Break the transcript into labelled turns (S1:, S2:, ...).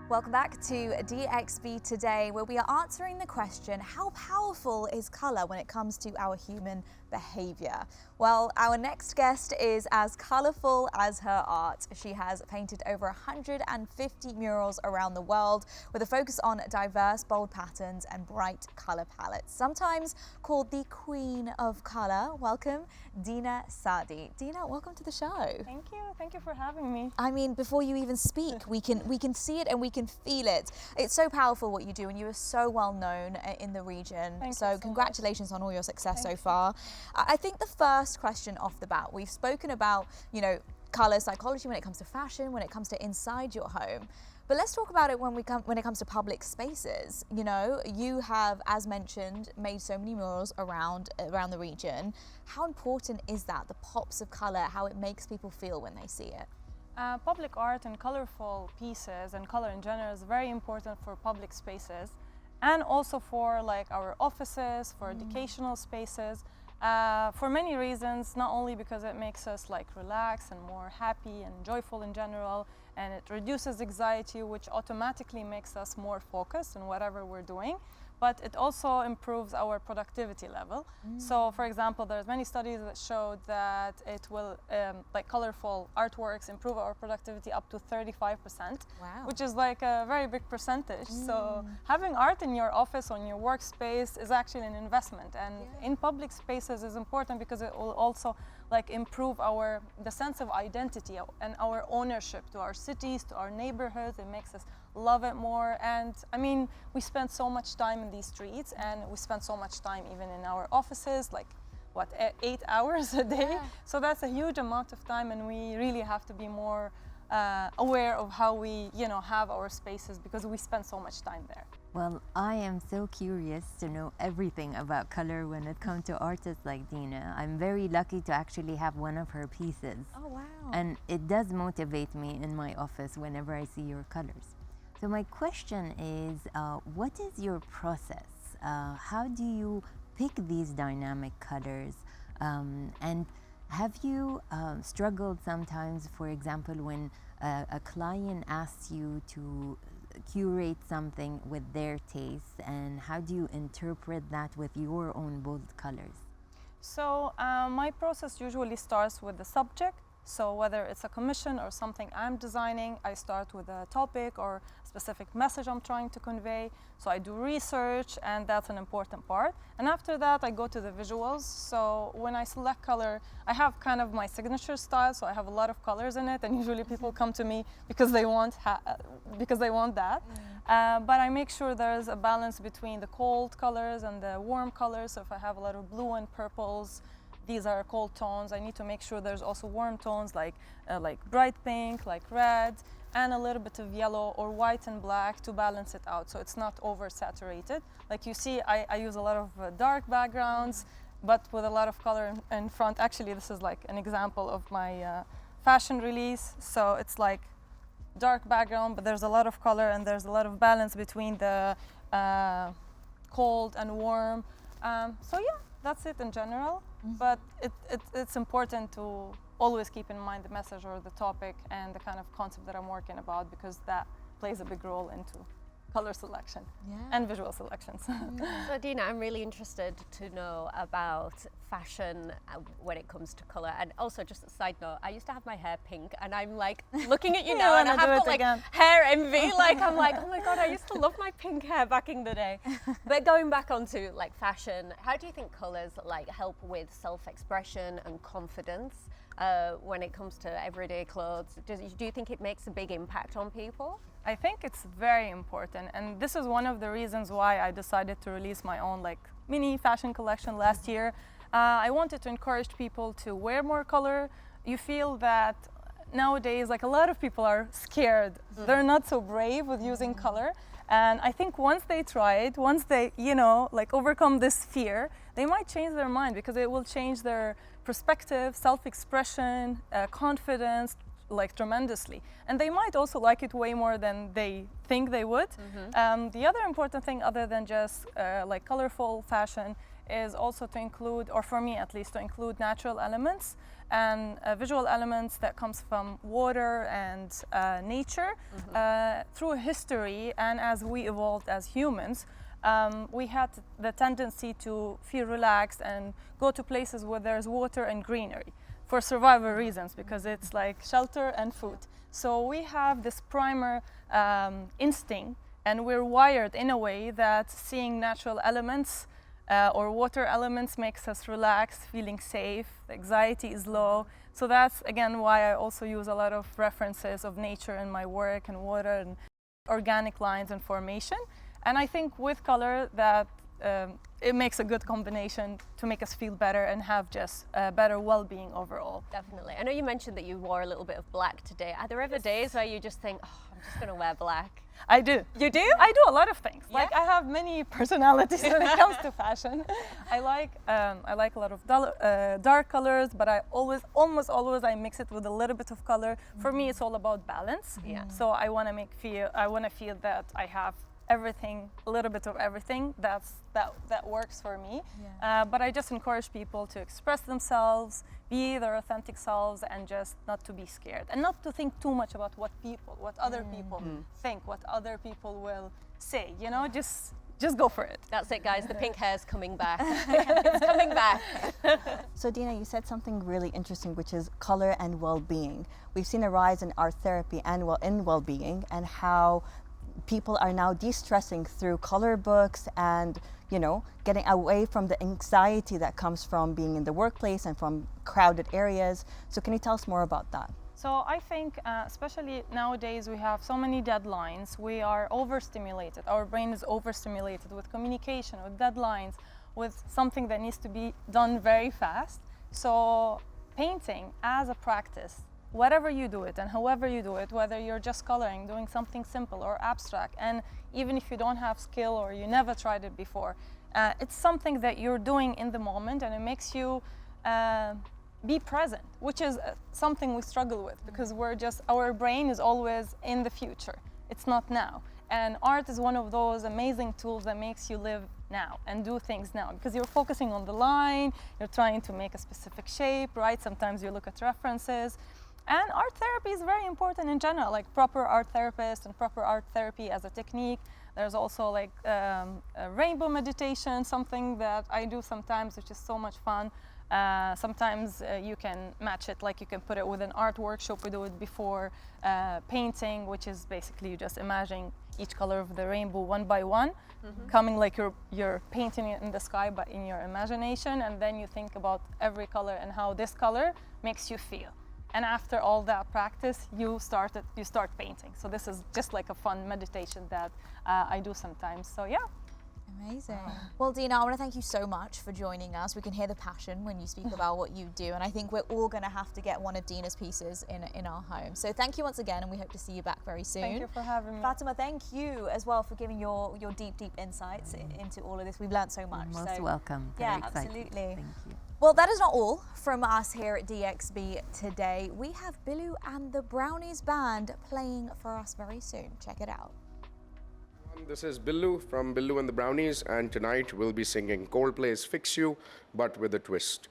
S1: Welcome back to DXB Today, where we are answering the question, how powerful is colour when it comes to our human behaviour? Well, our next guest is as colourful as her art. She has painted over 150 murals around the world with a focus on diverse, bold patterns and bright colour palettes, sometimes called the Queen of Colour. Welcome, Dina Sadi. Dina, welcome to the show.
S2: Thank you for having me.
S1: I mean, before you even speak, we can see it and we can feel it. It's so powerful what you do, and you are so well known in the region. So congratulations on all your success so far. I think the first question off the bat, we've spoken about, colour psychology when it comes to fashion, when it comes to inside your home. But let's talk about it when it comes to public spaces. You have, as mentioned, made so many murals around the region. How important is that, the pops of colour, how it makes people feel when they see it?
S2: Public art and colorful pieces and color in general is very important for public spaces, and also for our offices, for educational spaces, for many reasons. Not only because it makes us relax and more happy and joyful in general, and it reduces anxiety, which automatically makes us more focused in whatever we're doing, but it also improves our productivity level. So, for example, there's many studies that showed that it will, colorful artworks, improve our productivity up to 35%, which is a very big percentage. So having art in your office, on your workspace, is actually an investment, and in public spaces is important because it will also improve the sense of identity and our ownership to our cities, to our neighborhoods. It makes us love it more. And I mean, we spend so much time in these streets, and we spend so much time even in our offices, 8 hours a day. So that's a huge amount of time, and we really have to be more aware of how we have our spaces, because we spend so much time there.
S3: Well, I am so curious to know everything about color when it comes to artists like Dina. I'm very lucky to actually have one of her pieces.
S1: Oh, wow.
S3: And it does motivate me in my office whenever I see your colors. So my question is, what is your process? How do you pick these dynamic colors? And have you struggled sometimes, for example, when a client asks you to curate something with their taste, and how do you interpret that with your own bold colors?
S2: So my process usually starts with the subject. So whether it's a commission or something I'm designing, I start with a topic or specific message I'm trying to convey. So I do research, and that's an important part. And after that, I go to the visuals. So when I select color, I have kind of my signature style. So I have a lot of colors in it, and usually people come to me because they want that. But I make sure there's a balance between the cold colors and the warm colors. So if I have a lot of blue and purples, these are cold tones. I need to make sure there's also warm tones like bright pink, like red, and a little bit of yellow or white and black to balance it out, so it's not oversaturated. Like you see, I use a lot of dark backgrounds, but with a lot of color in front. Actually, this is an example of my fashion release. So it's dark background, but there's a lot of color, and there's a lot of balance between the cold and warm. So yeah, that's it in general. But it's important to always keep in mind the message or the topic and the kind of concept that I'm working about, because that plays a big role into color selection and visual selections.
S4: So Dina, I'm really interested to know about fashion when it comes to color. And also, just a side note, I used to have my hair pink, and I'm looking at you now, and I have got hair envy. I'm oh my God, I used to love my pink hair back in the day. But going back onto fashion, how do you think colors help with self-expression and confidence when it comes to everyday clothes? Do you think it makes a big impact on people?
S2: I think it's very important, and this is one of the reasons why I decided to release my own mini fashion collection last year. I wanted to encourage people to wear more color. You feel that nowadays, a lot of people are scared. They're not so brave with using color. And I think once they try it, once they, overcome this fear, they might change their mind, because it will change their perspective, self-expression, confidence, tremendously. And they might also like it way more than they think they would. The other important thing, other than just colorful fashion, is also to include, or for me at least, to include natural elements. and visual elements that comes from water and nature. Through history and as we evolved as humans, we had the tendency to feel relaxed and go to places where there's water and greenery for survival reasons, because it's like shelter and food. So we have this primal instinct, and we're wired in a way that seeing natural elements or water elements makes us relax, feeling safe, the anxiety is low. So that's again why I also use a lot of references of nature in my work, and water and organic lines and formation. And I think with color that it makes a good combination to make us feel better and have just better well-being overall.
S4: Definitely. I know you mentioned that you wore a little bit of black today. Are there ever days where you just think, oh, I'm just going to wear black?
S2: I do.
S4: You do?
S2: I do a lot of things.
S4: Yeah?
S2: Like I have many personalities when it comes to fashion. I like a lot of dark colors, but I almost always I mix it with a little bit of color. For me, it's all about balance.
S4: Yeah.
S2: So I want to feel that I have everything, a little bit of everything that works for me.
S1: Yeah.
S2: But I just encourage people to express themselves, be their authentic selves, and just not to be scared and not to think too much about what other people think, what other people will say. You know, just go for it.
S4: That's it, guys. The pink hair's coming back. It's coming back.
S5: So Dina, you said something really interesting, which is color and well-being. We've seen a rise in art therapy and in well-being, and how people are now de-stressing through color books and, you know, getting away from the anxiety that comes from being in the workplace and from crowded areas. So can you tell us more about that?
S2: So I think, especially nowadays, we have so many deadlines. We are overstimulated. Our brain is overstimulated with communication, with deadlines, with something that needs to be done very fast. So painting as a practice, whatever you do it and however you do it, whether you're just coloring, doing something simple or abstract, and even if you don't have skill or you never tried it before, it's something that you're doing in the moment, and it makes you be present, which is something we struggle with, because our brain is always in the future. It's not now. And art is one of those amazing tools that makes you live now and do things now, because you're focusing on the line, you're trying to make a specific shape, right? Sometimes you look at references. And art therapy is very important in general, like proper art therapist and proper art therapy as a technique. There's also like a rainbow meditation, something that I do sometimes, which is so much fun. Sometimes you can match it, like you can put it with an art workshop. We do it before painting, which is basically you just imagining each color of the rainbow one by one, coming like you're painting it in the sky, but in your imagination, and then you think about every color and how this color makes you feel. And after all that practice, you start painting. So this is just like a fun meditation that I do sometimes. So yeah.
S1: Amazing. Well, Dina, I want to thank you so much for joining us. We can hear the passion when you speak about what you do, and I think we're all going to have to get one of Dina's pieces in our home. So thank you once again, and we hope to see you back very soon.
S2: Thank you for having me.
S1: Fatima, thank you as well for giving your deep insights into all of this. We've learned so much.
S3: Most welcome. Very
S1: yeah,
S3: excited.
S1: absolutely.
S3: Thank you.
S1: Well, that is not all from us here at DXB today. We have Billu and the Brownies Band playing for us very soon. Check it out.
S6: This is Billu from Billu and the Brownies, and tonight we'll be singing Coldplay's Fix You, but with a twist.